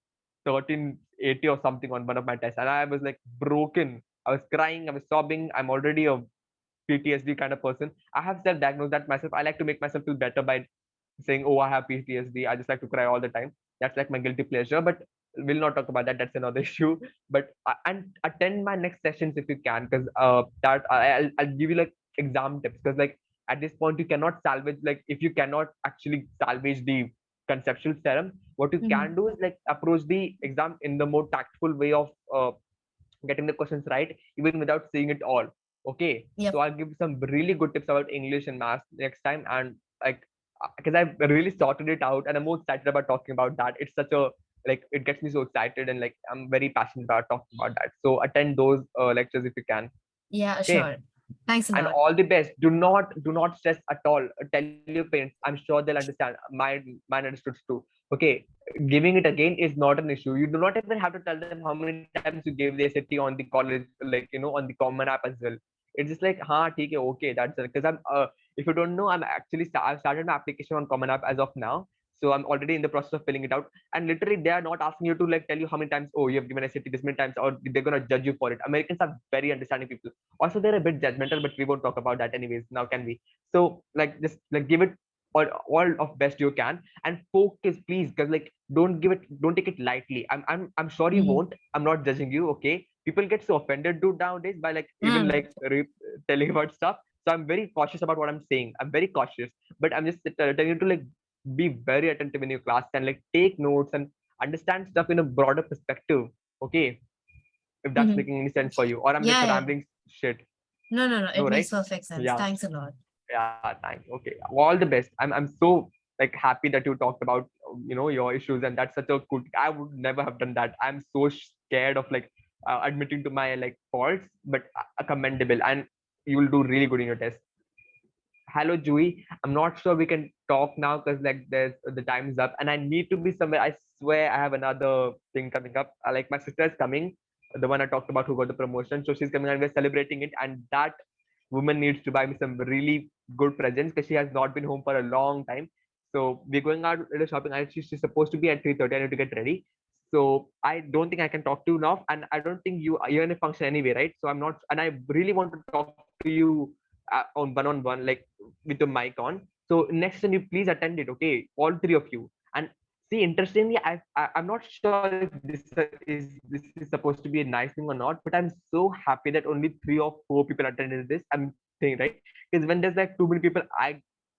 1380 or something on one of my tests, and I was like broken. I was crying, I was sobbing. I'm already a PTSD kind of person. I have self-diagnosed that myself. I like to make myself feel better by saying, "Oh, I have PTSD." I just like to cry all the time. That's like my guilty pleasure. But we'll not talk about that. That's another issue. But and attend my next sessions if you can, because that I'll give you like exam tips. Because like at this point you cannot salvage, like if you cannot actually salvage the conceptual theorem, what you
Mhm.
can do is like approach the exam in the more tactful way of getting the questions right, even without seeing it all. Okay,
Yep.
so I'll give some really good tips about English and math next time, and like because I've really sorted it out, and I'm more excited about talking about that. It's such a like it gets me so excited, and like I'm very passionate about talking about that. So attend those lectures if you can.
Yeah,
Okay,
sure. Thanks a
and
lot.
all the best. Do not stress at all. Tell your parents. I'm sure they'll understand. Mine understood too. Okay, giving it again is not an issue. You do not even have to tell them how many times you gave the SAT on the college, like on the common app as well. It's just like, ha, theek hai, okay, that's it. Because if you don't know, I've started my application on common app as of now. So I'm already in the process of filling it out. And literally, they are not asking you to like tell you how many times, oh, you have given SAT this many times, or they're gonna judge you for it. Americans are very understanding people. Also, they're a bit judgmental, but we won't talk about that anyways. Now, can we? So like just like give it all of best you can, and focus please, because like don't take it lightly. I'm sure you
Mhm.
won't. I'm not judging you. Okay, people get so offended dude nowadays by like even
Mm.
like telling about stuff. So I'm very cautious about what I'm saying. I'm very cautious, but I'm just telling you to like be very attentive in your class and like take notes and understand stuff in a broader perspective. Okay, if that's
Mhm.
making any sense for you, or I'm just
Yeah, yeah.
rambling shit.
No, no, no.
No,
It
right?
makes perfect sense.
Yeah,
Thanks a lot.
yeah. Thanks. Okay, all the best. I'm so like happy that you talked about your issues, and that's such a good. I would never have done that. I'm so scared of like admitting to my like faults, but commendable, and you will do really good in your test. Hello, Jui. I'm not sure we can talk now because like there's the time is up, and I need to be somewhere. I swear I have another thing coming up. Like my sister is coming, the one I talked about who got the promotion. So she's coming and we're celebrating it, and that woman needs to buy me some really good presents because she has not been home for a long time. So we're going out at a shopping. And she's supposed to be at 3:30. I need to get ready. So I don't think I can talk to you now, and I don't think you're in a function anyway, right? So I'm not, and I really want to talk to you on one, like with the mic on. So next time you please attend it, okay? All three of you. And see, interestingly, I'm not sure if this is supposed to be a nice thing or not, but I'm so happy that only 3 or 4 people attended this. I'm saying right because when there's like too many people,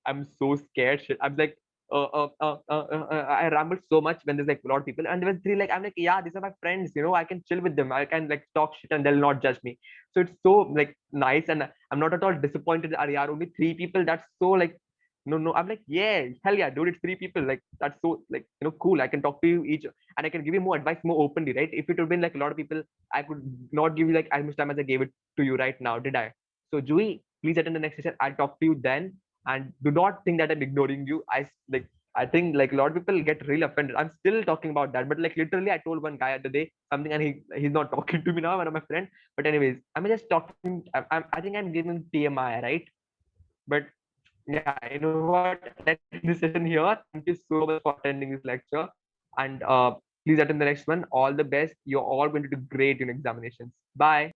I'm so scared. Shit, I'm like. I ramble so much when there's like a lot of people, and when three, like I'm like, yeah, these are my friends. I can chill with them. I can like talk shit, and they'll not judge me. So it's so like nice, and I'm not at all disappointed. Are only 3 people? That's so like no. I'm like, yeah, hell yeah, dude, it's 3 people. Like that's so like cool. I can talk to you each, and I can give you more advice more openly, right? If it would have been like a lot of people, I could not give you like as much time as I gave it to you right now, did I? So Jui, please attend the next session. I'll talk to you then, and do not think that I'm ignoring you. Like I think like a lot of people get really offended. I'm still talking about that, but like literally, I told one guy the other day something, and he's not talking to me now. One of my friend. But anyways, I'm just talking. I think I'm giving TMI, right? But yeah, you know what? Let's end this session here. Thank you so much for attending this lecture, and please attend the next one. All the best. You're all going to do great in examinations. Bye.